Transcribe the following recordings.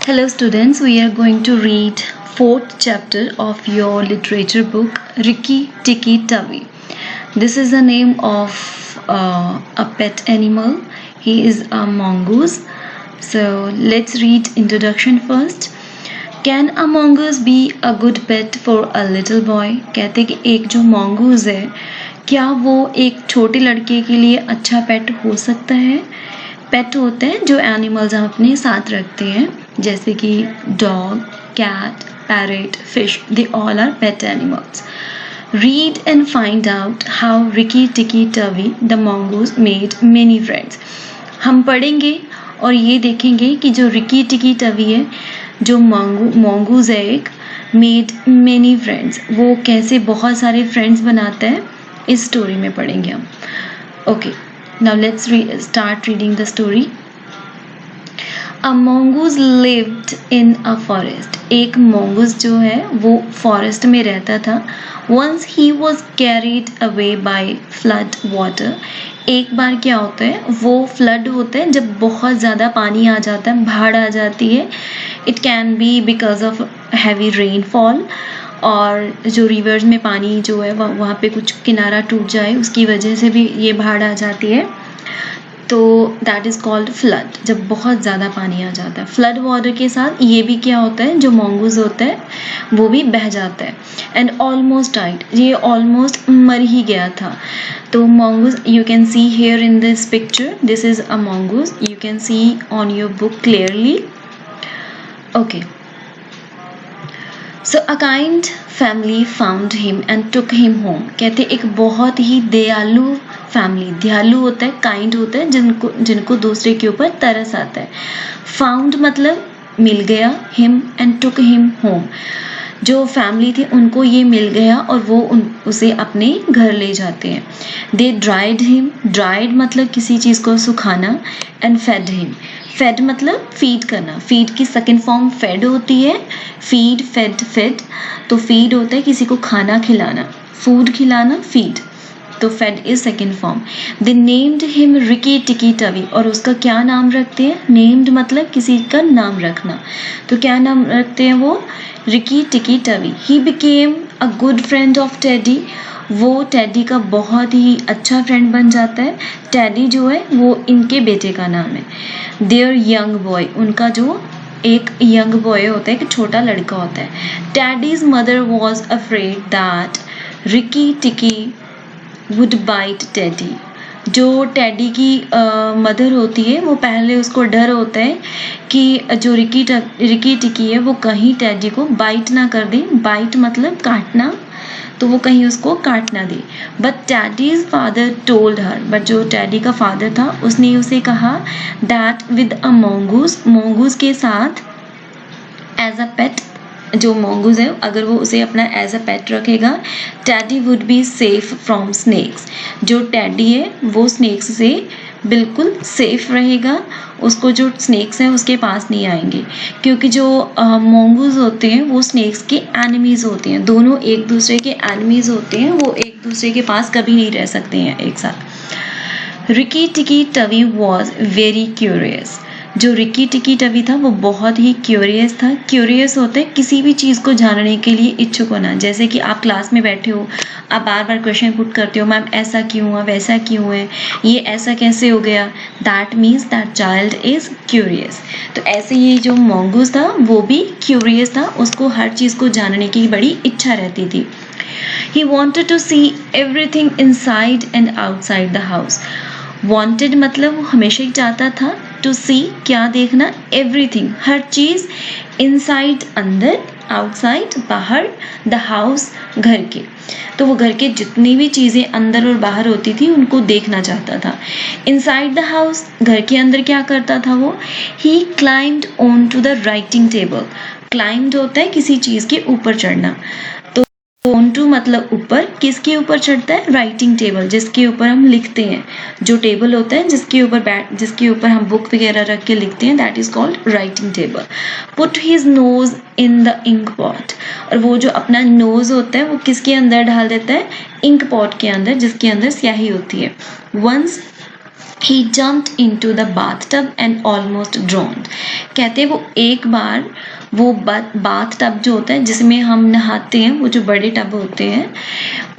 Hello students, we are going to read fourth chapter of your literature book Rikki Tikki Tavi. This is the name of a pet animal. He is a mongoose. So let's read introduction first. Can a mongoose be a good pet for a little boy? कहते हैं कि एक जो mongoose है क्या वो एक छोटे लड़के के लिए अच्छा पेट हो सकता है? पेट होते हैं जो एनिमल्स हम अपने साथ रखते हैं जैसे कि dog, cat, parrot, fish, they all are pet animals. Read and find out how Rikki Tikki Tavi the mongoose made many friends. हम पढ़ेंगे और ये देखेंगे कि जो रिकी टिकी टवी है जो mongoose है एक made many friends, वो कैसे बहुत सारे फ्रेंड्स बनाता है इस स्टोरी में पढ़ेंगे हम. Okay, now let's start reading the story. A mongoose lived in a forest. एक mongoose जो है वो forest में रहता था. Once he was carried away by flood water. एक बार क्या होता है वो flood होता है जब बहुत ज़्यादा पानी आ जाता है, बाढ़ आ जाती है. It can be because of heavy rainfall और जो रिवर्स में पानी जो है वहाँ पे कुछ किनारा टूट जाए उसकी वजह से भी ये बाढ़ आ जाती है. तो दैट इज़ कॉल्ड फ्लड, जब बहुत ज़्यादा पानी आ जाता है. फ्लड वाटर के साथ ये भी क्या होता है जो mongoose होता है वो भी बह जाता है. एंड ऑलमोस्ट डाइड, ये ऑलमोस्ट मर ही गया था. तो mongoose you can see here in this picture, this is a mongoose, you can see on your book clearly. Okay. So a kind family found him and took him home. कहते एक बहुत ही दयालु family, दयालु होता है, kind होता है, जिनको दूसरे के ऊपर तरस आता है. फाउंड मतलब मिल गया, him and took him home, जो फैमिली थी उनको ये मिल गया और वो उसे अपने घर ले जाते हैं. दे ड्राइड हिम, ड्राइड मतलब किसी चीज़ को सुखाना, एंड फेड हिम, फेड मतलब फीड करना. फीड की सेकेंड फॉर्म फेड होती है. Feed, fed, fed. तो फीड होता है किसी को खाना खिलाना, फूड खिलाना, फीड. तो fed is second form. They named him Rikki Tikki Tavi, और उसका क्या नाम रखते हैं? नेम्ड मतलब किसी का नाम रखना. तो क्या नाम रखते हैं वो? Rikki Tikki Tavi. He became a good friend of Teddy, वो टेडी का बहुत ही अच्छा फ्रेंड बन जाता है. टेडी जो है वो इनके बेटे का नाम है. देयर यंग बॉय, उनका जो एक यंग बॉय होता है, एक छोटा लड़का होता है. Teddies mother was afraid that Ricky टिकी वुड बाइट टेडी, जो टेडी की मदर होती है वो पहले उसको डर होता है कि जो रिकी टिकी है वो कहीं टेडी को बाइट ना कर दे. बाइट मतलब काटना, तो वो कहीं उसको काट ना दे. But Teddy's father told her, but जो टेडी का फादर था उसने उसे कहा दैट विद अ mongoose के साथ एज अ पेट, जो mongoose है अगर वो उसे अपना एज अ पेट रखेगा, Teddy would be safe from snakes, जो टेडी है वो स्नेक्स से बिल्कुल सेफ रहेगा. उसको जो स्नेक्स हैं उसके पास नहीं आएंगे, क्योंकि जो mongoose होते हैं वो स्नेक्स के एनिमीज़ होते हैं. दोनों एक दूसरे के एनिमीज़ होते हैं, वो एक दूसरे के पास कभी नहीं रह सकते हैं एक साथ. Ricky Tikki टवी was very curious, जो रिकी टिकी टवी था वो बहुत ही क्यूरियस था. क्यूरियस होता है किसी भी चीज़ को जानने के लिए इच्छुक होना. जैसे कि आप क्लास में बैठे हो, आप बार बार क्वेश्चन पुट करते हो, मैम ऐसा क्यों हुआ, वैसा क्यों है, ये ऐसा कैसे हो गया. That means that child is curious. तो ऐसे ये जो mongoose था वो भी क्यूरियस था, उसको हर चीज़ को जानने की बड़ी इच्छा रहती थी. He wanted to see everything inside and outside the house. Wanted मतलब वो हमेशा ही चाहता था, टू सी क्या देखना, एवरीथिंग हर चीज़, इनसाइड अंदर, आउटसाइड बाहर, द हाउस घर के. तो वो घर के जितनी भी चीज़ें अंदर और बाहर होती थी उनको देखना चाहता था. इनसाइड द हाउस, घर के अंदर क्या करता था वो? He climbed on to the writing table. Climbed होता है किसी चीज़ के ऊपर चढ़ना, ऑन टू मतलब ऊपर. किसके ऊपर चढ़ता है? राइटिंग टेबल, जिसके ऊपर हम लिखते हैं. जो टेबल होता है जिसके ऊपर हम बुक वगैरह रख के लिखते हैं, that is called writing table. Put his nose in the ink pot, और वो जो अपना नोज होता है वो किसके अंदर डाल देता है? इंक पॉट के अंदर, जिसके अंदर स्याही होती है. Once He jumped into the bathtub and almost drowned. कहते हैं वो एक बार वो बाथ टब जो होता है जिसमें हम नहाते हैं, वो जो बड़े टब होते हैं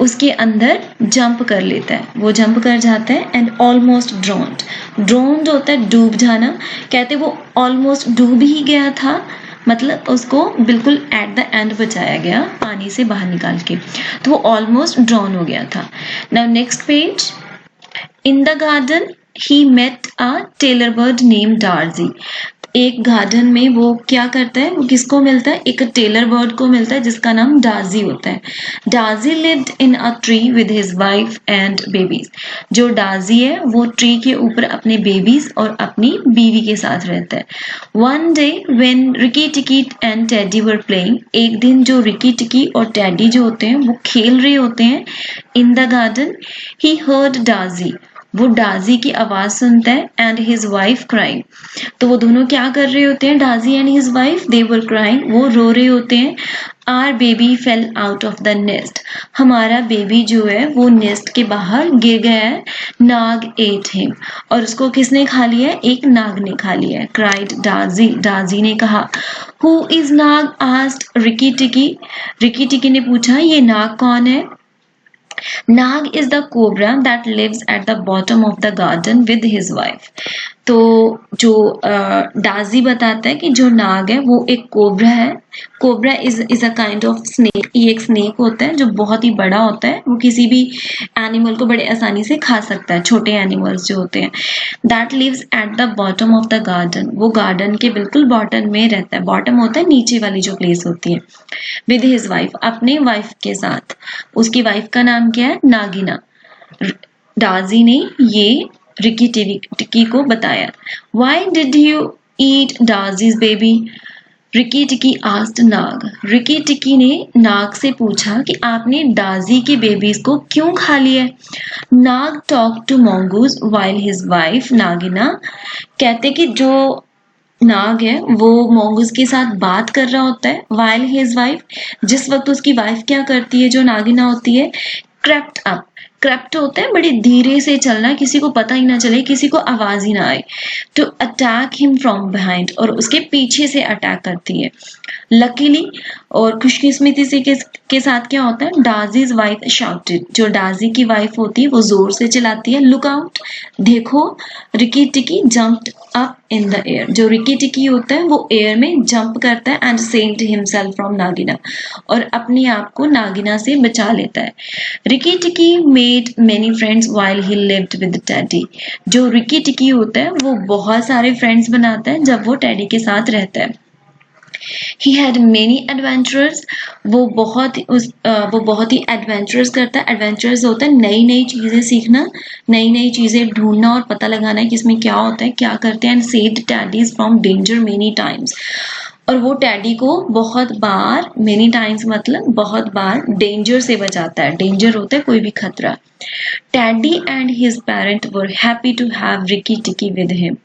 उसके अंदर जंप कर लेता है, वो जंप कर जाता है एंड ऑलमोस्ट ड्रोन्ड। ड्रोन्ड होता है डूब जाना। कहते वो ऑलमोस्ट डूब ही गया था, मतलब उसको बिल्कुल एट द एंड बचाया गया पानी से बाहर निकाल के, तो वो ऑलमोस्ट ड्रॉन हो गया था। Now next page. In the garden he met a tailor bird name Darzee. एक गार्डन में वो क्या करता है, वो किसको मिलता है, एक टेलर बर्ड को मिलता है जिसका नाम डार्जी होता है। Darzee lived in a tree with his wife and babies. जो डार्जी है वो ट्री के ऊपर अपने बेबीज और अपनी बीवी के साथ रहता है। वन डे व्हेन रिकी टिकी एंड टेडी वर प्लेइंग, एक दिन जो रिकी टिकी और टेडी जो होते हैं वो खेल रहे होते हैं in the garden, he heard Darzee, वो डार्जी की आवाज सुनता है एंड हिज वाइफ क्राइंग। तो वो दोनों क्या कर रहे होते हैं, Darzee and his wife, they were crying, वो रो रहे होते हैं। Our baby fell out of the nest, हमारा बेबी जो है वो नेस्ट के बाहर गिर गया है। नाग एट हिम, और उसको किसने खा लिया है, एक नाग ने खा लिया है। क्राइड डार्जी, डार्जी ने कहा। Who is Nag asked Ricky टिकी, रिकी टिकी ने पूछा ये नाग कौन है। Nag is the cobra that lives at the bottom of the garden with his wife. तो जो डाजी बताता है कि जो नाग है वो एक कोबरा है। Cobra is a kind of snake, ये एक स्नेक होता है जो बहुत ही बड़ा होता है, वो किसी भी एनिमल को बड़े आसानी से खा सकता है, छोटे एनिमल्स जो होते हैं। That lives at the bottom of the garden, वो गार्डन के बिल्कुल बॉटम में रहता है। बॉटम होता है नीचे वाली जो प्लेस होती है। विद हिज वाइफ, अपने वाइफ के साथ। उसकी वाइफ का नाम क्या है, नागिना। डाजी ने ये रिकी टिकी को बताया। Why did you eat Darzy's baby? Ricky टिकी आस्क्ड नाग, रिकी टिकी ने नाग से पूछा कि आपने डाजी के बेबीज को क्यों खा लिया। Nag talk to mongoose while his wife Nagaina, कहते कि जो नाग है वो mongoose के साथ बात कर रहा होता है। while his wife, जिस वक्त उसकी वाइफ क्या करती है, जो नागिना होती है, crept up, क्रेप्ट होता है बड़ी धीरे से चलना, किसी को पता ही ना चले, किसी को आवाज ही ना आए। To attack him from behind, और उसके पीछे से अटैक करती है। लकीली, और खुशकिस्मती से के साथ क्या होता है, डाजीज वाइफ शाउटेड, जो डाजी की वाइफ होती है वो जोर से चिल्लाती है, लुक आउट, देखो। रिकी टिकी jumped up in the air, जो रिकी टिकी होता है वो एयर में जंप करता है एंड सेव्ड हिमसेल्फ फ्रॉम नागिना, और अपने आप को नागिना से बचा लेता है। रिकी टिकी made many friends while he lived with teddy, जो रिकी टिकी होता है वो बहुत सारे फ्रेंड्स बनाता है जब वो टेडी के साथ रहता है। He had many adventures, वो बहुत ही एडवेंचरस करता है। एडवेंचरस होता है नई नई चीजें सीखना, नई नई चीजें ढूंढना और पता लगाना कि इसमें क्या होता है, क्या करते हैं। And saved teddies from danger many times, और वो टेडी को बहुत बार, मेनी टाइम्स मतलब बहुत बार, डेंजर से बचाता है। डेंजर होता है कोई भी खतरा। Teddy and his parent were happy to have Rikki Tikki with him,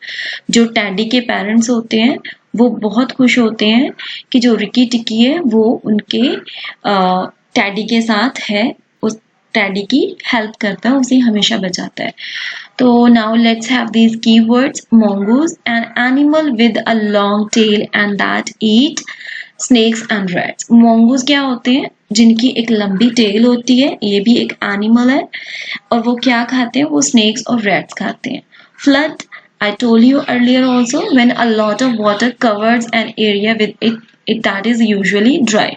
जो टेडी के पेरेंट्स होते हैं वो बहुत खुश होते हैं कि जो रिकी टिकी है वो उनके टेडी के साथ है, उस टेडी की हेल्प करता है, उसे हमेशा बचाता है। तो now let's have these keywords. mongoose, an animal with a long tail and that eat snakes and rats. mongoose क्या होते हैं, जिनकी एक लंबी टेल होती है, ये भी एक एनिमल है, और वो क्या खाते हैं, वो स्नेक्स और रैट्स खाते हैं। flood, I told you earlier also, when a lot of water covers an area with it that is usually dry.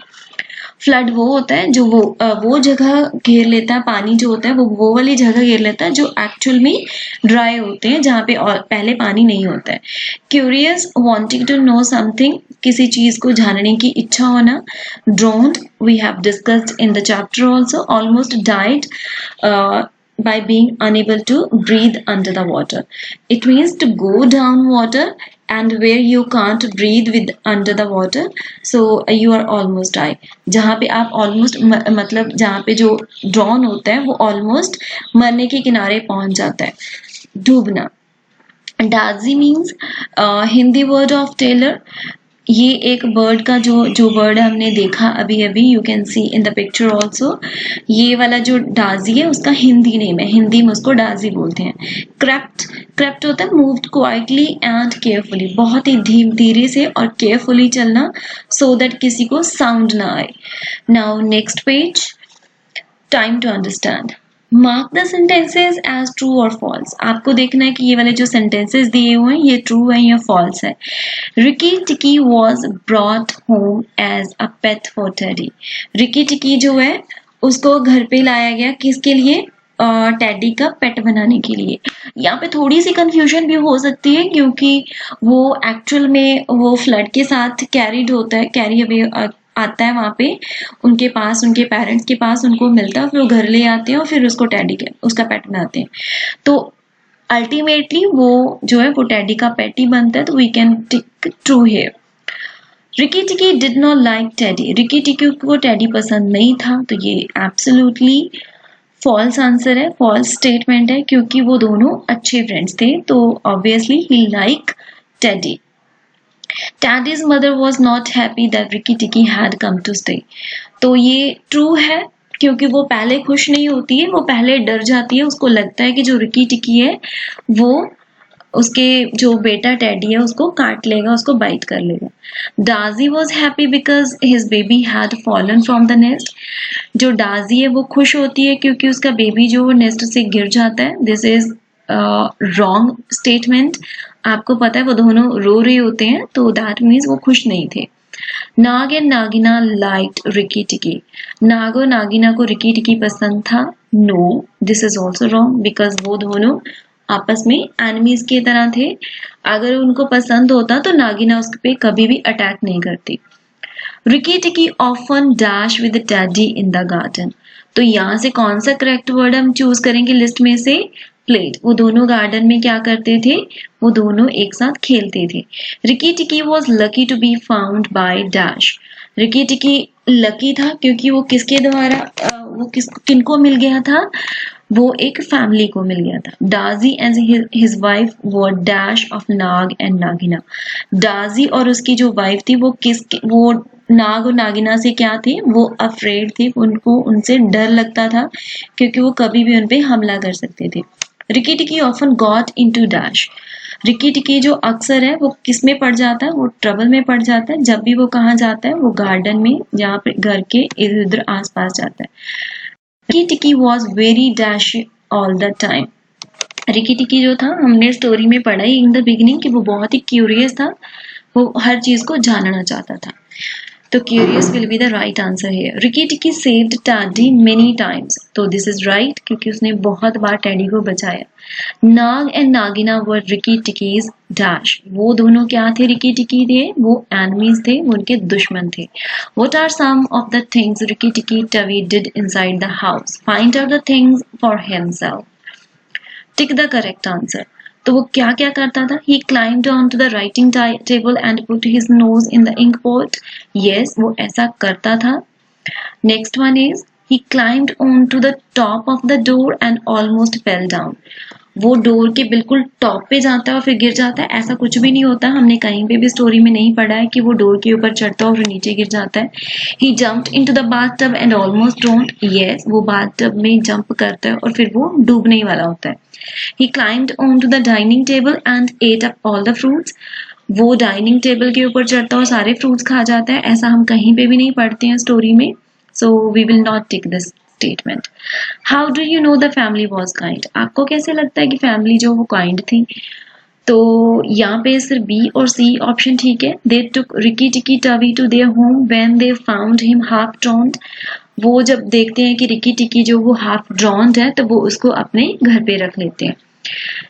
Flood वो होता है जो वो जगह घेर लेता है, पानी जो होता है वो वाली जगह घेर लेता है जो एक्चुअल में ड्राई होते हैं, जहाँ पे और पहले पानी नहीं होता है। Curious, wanting to know something, किसी चीज को जानने की इच्छा होना। Drowned, we have discussed in the chapter also, almost died by being unable to breathe under the water. It means to go down water and where you can't breathe with under the water, so you are almost die. जहाँ पे आप almost मतलब जहाँ पे जो drawn होता है वो almost मरने के किनारे पहुंच जाता है, डूबना। Dazi means Hindi word of tailor. ये एक बर्ड का जो बर्ड हमने देखा अभी अभी, you can C in the picture also, ये वाला जो डाजी है उसका हिंदी नेम है, हिंदी में उसको डाजी बोलते हैं। क्रेप्ट, क्रेप्ट होता है मूव्ड क्वाइटली एंड केयरफुली, बहुत ही धीरे से और केयरफुली चलना, सो दैट किसी को साउंड ना आए। Now next page, time to understand. Mark the sentences as true और फॉल्स। आपको देखना है कि ये वाले जो सेंटेंसेस दिए हुए हैं ये ट्रू है या फॉल्स है। Rikki Tikki was brought home as a pet for Teddy. Rikki Tikki जो है उसको घर पे लाया गया किसके लिए, टेडी का पेट बनाने के लिए। यहाँ पे थोड़ी सी कंफ्यूजन भी हो सकती है क्योंकि वो एक्चुअल में वो फ्लड के साथ कैरिड होता है, कैरी अवे आता है वहां पे उनके पास, उनके पेरेंट्स के पास उनको मिलता है, फिर वो घर ले आते हैं और फिर उसको टेडी के उसका पेट बनाते हैं। तो अल्टीमेटली वो जो है वो टेडी का पेट ही बनता है, तो we can tick true here. Rikki Tikki did not like Teddy. Rikki Tikki को टेडी पसंद नहीं था, तो ये एब्सोल्युटली फॉल्स आंसर है, फॉल्स स्टेटमेंट है, क्योंकि वो दोनों अच्छे फ्रेंड्स थे, तो ऑब्वियसली ही like Teddy. Taddy's mother was not happy that Ricky Tikki had come to stay. तो ये ट्रू है क्योंकि वो पहले खुश नहीं होती है, वो पहले डर जाती है, उसको लगता है कि जो रिकी टिकी है वो उसके जो बेटा टेडी है उसको काट लेगा, उसको बाइट कर लेगा। Darzee was happy because his baby had fallen from the nest. जो डाजी है वो खुश होती है क्योंकि उसका बेबी जो नेस्ट से गिर जाता है। This is wrong statement. आपको पता है वो दोनों रो रहे होते हैं, तो दैट मीन्स वो खुश नहीं थे। Nag and Nagaina liked Rikki Tikki. Nag और नागिना को रिकी टिकी पसंद था। No, this is also wrong because वो दोनों आपस में एनिमीज की तरह थे। अगर उनको पसंद होता तो नागिना उस पे कभी भी अटैक नहीं करती। रिकी टिकी often dash with teddy in the garden. तो यहाँ से कौन सा करेक्ट वर्ड हम चूज करेंगे लिस्ट में से, प्लेड। वो दोनों गार्डन में क्या करते थे, वो दोनों एक साथ खेलते थे। Rikki Tikki was lucky to be found by dash. Rikki Tikki lucky था क्योंकि वो किसके द्वारा वो किनको मिल गया था, वो एक फैमिली को मिल गया था। Darzee and his wife were dash of Nag and Nagaina. Darzee और उसकी जो वाइफ थी वो नाग और नागिना से क्या थे, वो अफ्रेड थे, उनको उनसे डर लगता था क्योंकि वो कभी भी उनपे हमला कर सकते थे। रिकी टिकी often got into dash. Rikki Tikki जो अक्सर है वो किस में पड़ जाता है, वो ट्रबल में पड़ जाता है। जब भी वो कहाँ जाता है, वो गार्डन में जहाँ पे घर के इधर उधर आस पास जाता है। Rikki Tikki was very dash all the time. Ricky Tikki जो था, हमने स्टोरी में पढ़ा ही इन द बिगिनिंग कि वो बहुत ही क्यूरियस था, वो हर चीज को जानना चाहता था। तो curious will be the right answer here. Ricky Tikki saved Teddy many times. तो this is right क्योंकि उसने बहुत बार टेडी को बचाया। नाग and नागिना were Ricky Tikki's dash. वो दोनों क्या थे, रिकी टिकी थे, वो enemies थे, वो उनके दुश्मन थे। What are some of the things Ricky Tikki Tavi did inside the house? Find out the things for himself. Tick the correct answer. तो वो क्या क्या करता था, he climbed onto the writing table and put his nose in the ink pot. Yes, वो ऐसा करता था। Next one is he climbed onto the top of the door and almost fell down. वो डोर के बिल्कुल top पे जाता है और फिर गिर जाता है, ऐसा कुछ भी नहीं होता। हमने कहीं पे भी स्टोरी में नहीं पढ़ा है कि वो डोर के ऊपर चढ़ता है और फिर नीचे गिर जाता है। He jumped into the bathtub and almost drowned. Yes, वो bathtub में जंप करता है और फिर वो डूबने ही वाला होता है। He climbed onto the dining table and ate up all the fruits. वो डाइनिंग टेबल के ऊपर चढ़ता है और सारे फ्रूट्स खा जाता है, ऐसा हम कहीं पे भी नहीं पढ़ते हैं स्टोरी में। So we will not take this statement. How do you know the family was kind? आपको कैसे लगता है कि फैमिली जो वो काइंड थी? तो यहाँ पे सिर्फ बी और सी ऑप्शन ठीक है। They took Ricky Tikki Tavi to their home when they found him half drowned. वो जब देखते हैं कि रिकी टिकी जो वो हाफ ड्रॉन्ड है तो वो उसको अपने घर पे रख लेते हैं।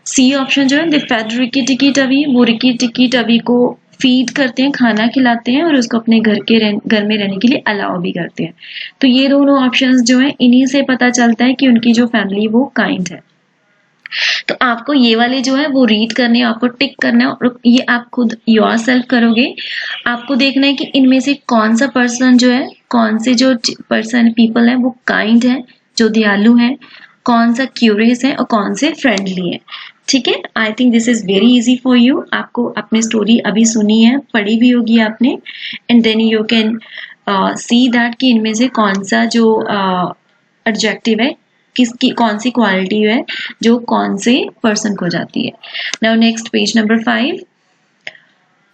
सी ऑप्शन जो है, दे फेड रिकी टिकी टवी, वो रिकी टिकी टवी को फीड करते हैं, खाना खिलाते हैं और उसको अपने घर में रहने के लिए अलाउ भी करते हैं। तो ये दोनों ऑप्शंस जो है, इन्हीं से पता चलता है कि उनकी जो फैमिली वो काइंड है। तो आपको ये वाले जो है वो रीड करने, आपको टिक करना है और ये आप खुद योरसेल्फ करोगे। आपको देखना है कि इनमें से कौन सा पर्सन जो है, कौन से जो पर्सन पीपल है वो काइंड है, जो दयालु है, कौन सा क्यूरियस है और कौन से फ्रेंडली है। ठीक है, I think this is very easy for you. आपको अपनी स्टोरी अभी सुनी है, पढ़ी भी होगी आपने, and then you can see that कि इनमें से कौन सा जो एडजेक्टिव है, किसकी कौन सी क्वालिटी है जो कौन से पर्सन को जाती है। Now next page number 5।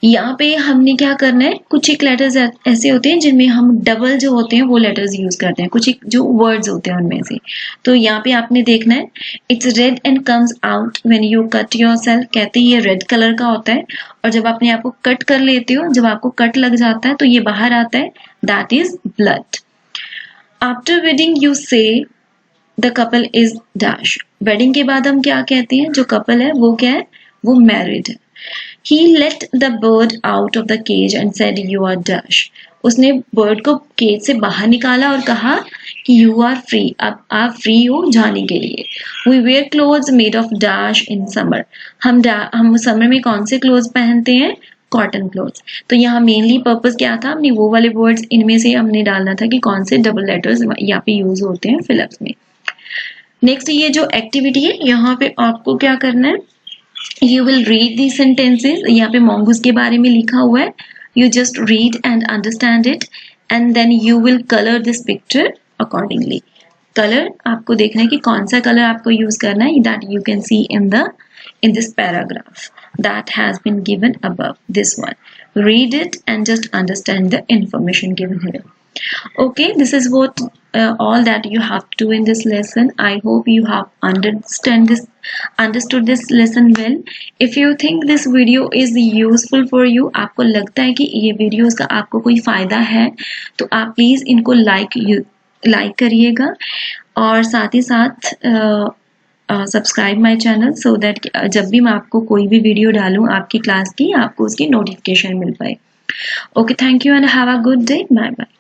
यहाँ पे हमने क्या करना है, कुछ एक लेटर्स ऐसे होते हैं जिनमें हम डबल जो होते हैं वो लेटर्स यूज करते हैं, कुछ एक जो वर्ड्स होते हैं उनमें से। तो यहाँ पे आपने देखना है, it's red and comes out when you cut yourself, कहते हैं ये रेड कलर का होता है, और जब अपने आप को कट कर लेते हो, जब आपको कट लग जाता है तो ये बाहर आता है, that is blood. After wedding you say the couple is dash. Wedding के बाद हम क्या कहते हैं, जो कपल है वो क्या है, वो मैरिड है। He let the bird out of the cage and said, "You are dash." उसने बर्ड को केज से बाहर निकाला और कहा कि you are free, अब आप फ्री हो जाने के लिए। We wear clothes made of dash in summer. हम समर में कौन से क्लोथ पहनते हैं, कॉटन क्लोथ्स। तो यहाँ मेनली पर्पस क्या था, हमने वो वाले वर्ड्स इनमें से हमने डालना था कि कौन से डबल लेटर्स यहाँ पे यूज होते हैं फिलअप्स में। नेक्स्ट ये जो एक्टिविटी है, यहाँ पे आपको क्या करना है, You will read these sentences. यहाँ पे mongoose के बारे में लिखा हुआ है, you just read and understand it, and then you will color this picture accordingly. Color आपको देखना है कि कौन सा color आपको use करना है, that you can see in this paragraph that has been given above. This one, read it and just understand the information given here. Okay, this is what all that you have to do in this lesson. I hope you have understood this lesson well. If you think this video is useful for you, आपको लगता है कि ये videos का आपको कोई फायदा है, तो आप प्लीज इनको लाइक करिएगा, और साथ ही साथ subscribe my channel, so that जब भी मैं आपको कोई भी वीडियो डालूं आपकी क्लास की, आपको उसकी नोटिफिकेशन मिल पाए। Okay, thank you and have a good day, bye bye.